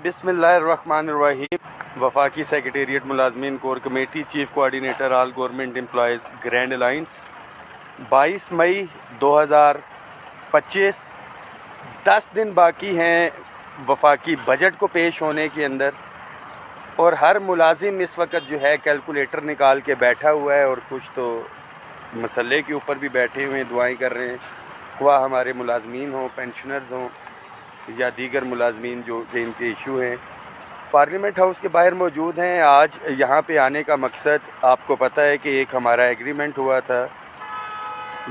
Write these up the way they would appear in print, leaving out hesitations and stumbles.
बिस्मिल्लाहिर्रहमानिर्रहीम। वफाकी सेक्रेटेरिएट मुलाजमीन core committee chief coordinator all government employees grand alliance 22 मई 2025। 10 दिन बाकी हैं वफाकी बजट को पेश होने के अंदर, और हर मुलाजिम इस वक्त जो है कैलकुलेटर निकाल के बैठा हुआ है, और कुछ तो मसले के ऊपर भी बैठे हुए हैं, दुआएं कर रहे हैं, ख्वाह हमारे मुलाजमीन हों, पेंशनर्स हों या दीगर मुलाजमीन जो कि इनके इशू हैं। पार्लियामेंट हाउस के बाहर मौजूद हैं। आज यहाँ पे आने का मकसद आपको पता है कि एक हमारा एग्रीमेंट हुआ था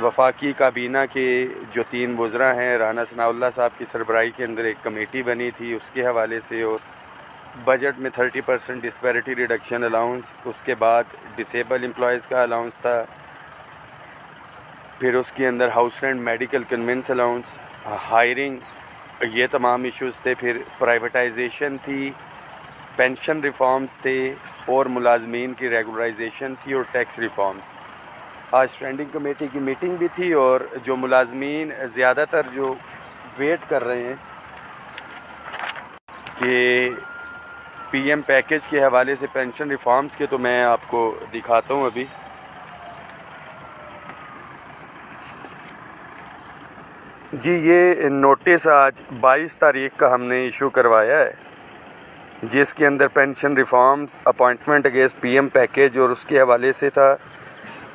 वफाकी काबीना के जो 3 वज़रा हैं, राना सनाउल्लाह साहब की सरबराही के अंदर एक कमेटी बनी थी, उसके हवाले से, और बजट में 30% डिस्पैरिटी रिडक्शन अलाउंस, उसके बाद डिसेबल एम्प्लॉयज़ का अलाउंस था, फिर उसके अंदर house rent, medical convince allowance, hiring, ये तमाम इश्यूज़ थे। फिर प्राइवेटाइजेशन थी, पेंशन रिफॉर्म्स थे, और मुलाजमीन की रेगुलराइजेशन थी, और टैक्स रिफॉर्म्स। आज स्टैंडिंग कमेटी की मीटिंग भी थी, और जो मुलाजमीन ज़्यादातर जो वेट कर रहे हैं कि पीएम पैकेज के हवाले से पेंशन रिफॉर्म्स के, तो मैं आपको दिखाता हूँ अभी। जी, ये नोटिस आज 22 तारीख का हमने इशू करवाया है, जिसके अंदर pension reforms, appointment against PM package और उसके हवाले से था,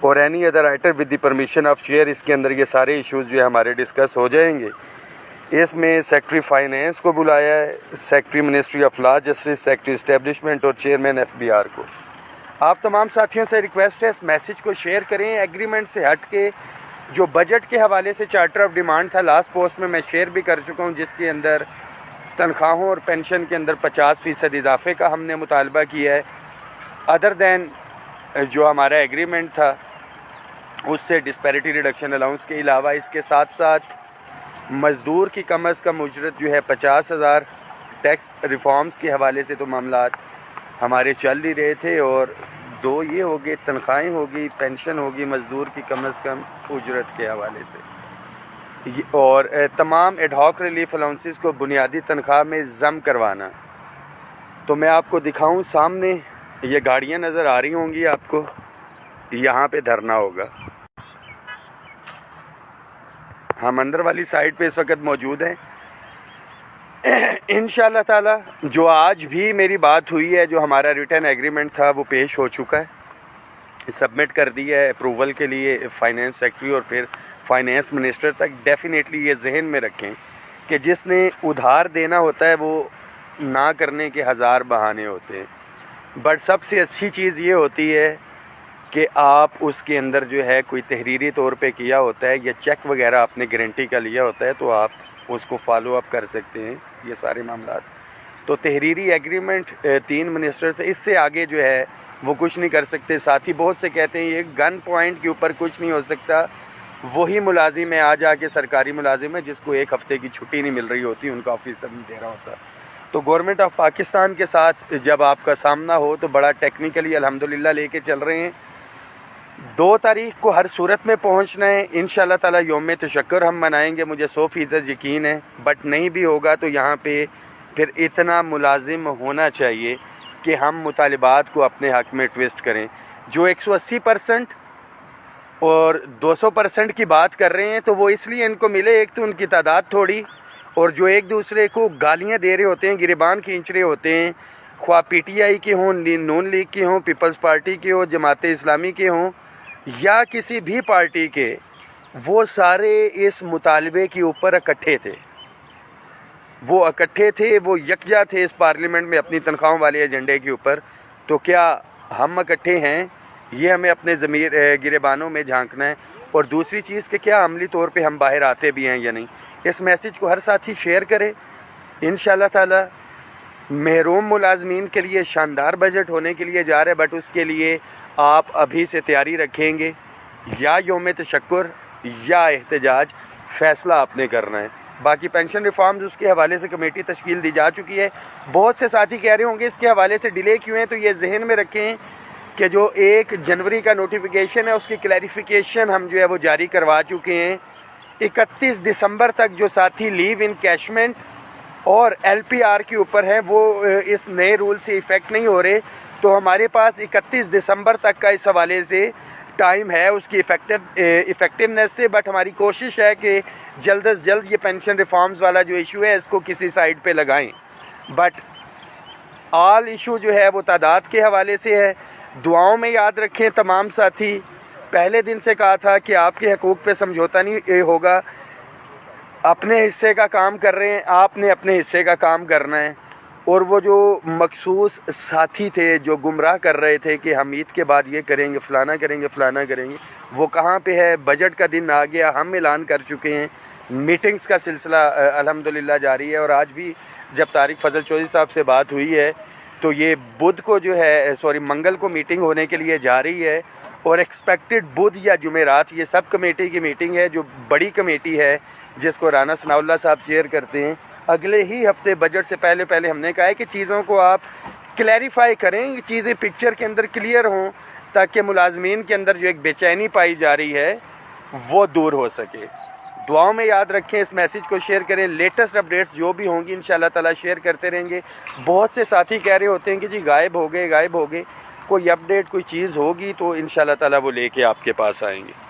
और any other item with the permission of chair. इसके अंदर ये सारे इश्यूज़ जो है हमारे डिस्कस हो जाएंगे। इसमें सेक्रेटरी फाइनेंस को बुलाया है, secretary ministry of law justice, secretary establishment और चेयरमैन एफबीआर को। आप तमाम साथियों से रिक्वेस्ट है, इस मैसेज को शेयर करें। एग्रीमेंट से हट के जो बजट के हवाले से चार्टर ऑफ डिमांड था, लास्ट पोस्ट में मैं शेयर भी कर चुका हूँ, जिसके अंदर तनख्वाहों और पेंशन के अंदर 50% इजाफे का हमने मुतालबा किया है। अदर दैन जो हमारा एग्रीमेंट था उससे डिस्पैरिटी रिडक्शन अलाउंस के अलावा, इसके साथ साथ मज़दूर की कम अज़ कम उजरत जो है 50,000, टैक्स रिफॉर्म्स के हवाले से तो मामलात हमारे चल ही रहे थे, और 2 ये हो गए, तनख्वाहें होगी, पेंशन होगी, मज़दूर की कम अज़ कम उजरत के हवाले से, और तमाम एडहॉक रिलीफ अलाउंसेस को बुनियादी तनख्वाह में ज़म करवाना। तो मैं आपको दिखाऊं, सामने ये गाड़ियां नज़र आ रही होंगी आपको, यहाँ पे धरना होगा। हम अंदर वाली साइड पे इस वक्त मौजूद हैं। इंशाअल्लाह ताला जो आज भी मेरी बात हुई है, जो हमारा रिटर्न एग्रीमेंट था वो पेश हो चुका है, सबमिट कर दिया है अप्रूवल के लिए फाइनेंस सेक्रेटरी और फिर फाइनेंस मिनिस्टर तक। डेफिनेटली ये जहन में रखें कि जिसने उधार देना होता है वो ना करने के हज़ार बहाने होते हैं, बट सबसे अच्छी चीज़ ये होती है कि आप उसके अंदर जो है कोई तहरीरी तौर पे किया होता है या चेक वगैरह आपने गारंटी का लिया होता है, तो आप उसको फॉलो अप कर सकते हैं, ये सारे मामला। तो तहरीरी एग्रीमेंट 3 मिनिस्टर से, इससे आगे जो है वो कुछ नहीं कर सकते। साथ ही बहुत से कहते हैं ये गन पॉइंट के ऊपर कुछ नहीं हो सकता। वही मुलाजिम है, आज आके सरकारी मुलाजिम है जिसको 1 हफ़्ते की छुट्टी नहीं मिल रही होती, उनका ऑफिसर नहीं दे रहा होता। तो गवर्नमेंट ऑफ पाकिस्तान के साथ जब आपका सामना हो तो बड़ा टेक्निकली अल्हम्दुलिल्लाह लेके चल रहे हैं। 2 तारीख को हर सूरत में पहुंचना है। इंशाअल्लाह ताला यौम तशक्कुर हम मनाएंगे, मुझे 100% यकीन है। बट नहीं भी होगा तो यहाँ पे फिर इतना मुलाजिम होना चाहिए कि हम मुतालिबात को अपने हक़ में ट्विस्ट करें। जो 180% और 200% की बात कर रहे हैं तो वो इसलिए इनको मिले, एक तो उनकी तादाद थोड़ी, और जो एक दूसरे को गालियाँ दे रहे होते हैं, गिरबान खींच रहे होते हैं, ख्वाह PTI के हों, नून लीग के हों, पीपल्स पार्टी के हों, जमात इस्लामी के हों या किसी भी पार्टी के, वो सारे इस मुतालबे के ऊपर इकट्ठे थे। वो इकट्ठे थे, वो यकजा थे इस पार्लियामेंट में अपनी तनख्वाहों वाले एजेंडे के ऊपर। तो क्या हम इकट्ठे हैं? ये हमें अपने ज़मीर गिरेबानों में झांकना है। और दूसरी चीज़ कि क्या अमली तौर पे हम बाहर आते भी हैं या नहीं। इस मैसेज को हर साथी शेयर करे। इंशाअल्लाह ताला महरूम मुलाजमीन के लिए शानदार बजट होने के लिए जा रहे हैं, बट उसके लिए आप अभी से तैयारी रखेंगे, या यौम तशक्कुर या एहतजाज, फ़ैसला आपने करना है। बाकी पेंशन रिफॉर्म्स उसके हवाले से कमेटी तश्कील दी जा चुकी है। बहुत से साथी कह रहे होंगे इसके हवाले से डिले क्यों है, तो ये जहन में रखें कि जो 1 जनवरी का नोटिफिकेशन है उसकी क्लैरिफिकेशन हम जो है वो जारी करवा चुके हैं। 31 दिसंबर तक जो साथी लीव इनकैशमेंट اور ایل پی آر کے اوپر ہیں وہ اس نئے رول سے افیکٹ نہیں ہو رہے. تو ہمارے پاس 31 دسمبر تک کا اس حوالے سے ٹائم ہے اس کی افیکٹونیس سے. بٹ ہماری کوشش ہے کہ جلد از جلد یہ پینشن ریفارمز والا جو ایشو ہے اس کو کسی سائڈ پہ لگائیں. بٹ آل ایشو جو ہے وہ تعداد کے حوالے سے ہے. دعاؤں میں یاد رکھیں تمام ساتھی. پہلے دن سے کہا تھا کہ آپ کے حقوق پہ سمجھوتا نہیں ہوگا. اپنے حصے کا کام کر رہے ہیں, آپ نے اپنے حصے کا کام کرنا ہے. اور وہ جو مخصوص ساتھی تھے جو گمراہ کر رہے تھے کہ ہم عید کے بعد یہ کریں گے, فلانا کریں گے, فلانا کریں گے, وہ کہاں پہ ہے؟ بجٹ کا دن آ گیا, ہم اعلان کر چکے ہیں. میٹنگز کا سلسلہ الحمدللہ جاری ہے. اور آج بھی جب طارق فضل چودھری صاحب سے بات ہوئی ہے تو یہ بدھ کو جو ہے منگل کو میٹنگ ہونے کے لیے جا رہی ہے. اور ایکسپیکٹڈ بدھ یا جمعرات یہ سب کمیٹی کی میٹنگ ہے, جو بڑی کمیٹی ہے جس کو رانا ثناء اللہ صاحب چیئر کرتے ہیں. اگلے ہی ہفتے بجٹ سے پہلے ہم نے کہا ہے کہ چیزوں کو آپ کلیریفائی کریں, چیزیں پکچر کے اندر کلیئر ہوں, تاکہ ملازمین کے اندر جو ایک بے چینی پائی جا رہی ہے وہ دور ہو سکے. دعاؤں میں یاد رکھیں, اس میسیج کو شیئر کریں. لیٹسٹ اپڈیٹس جو بھی ہوں گی انشاءاللہ تعالیٰ شیئر کرتے رہیں گے. بہت سے ساتھی کہہ رہے ہوتے ہیں کہ جی غائب ہو گئے. کوئی اپڈیٹ کوئی چیز ہوگی تو انشاءاللہ تعالیٰ وہ لے کے آپ کے پاس آئیں گے.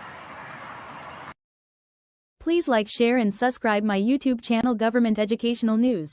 Please like, share and subscribe my YouTube channel Government Educational News.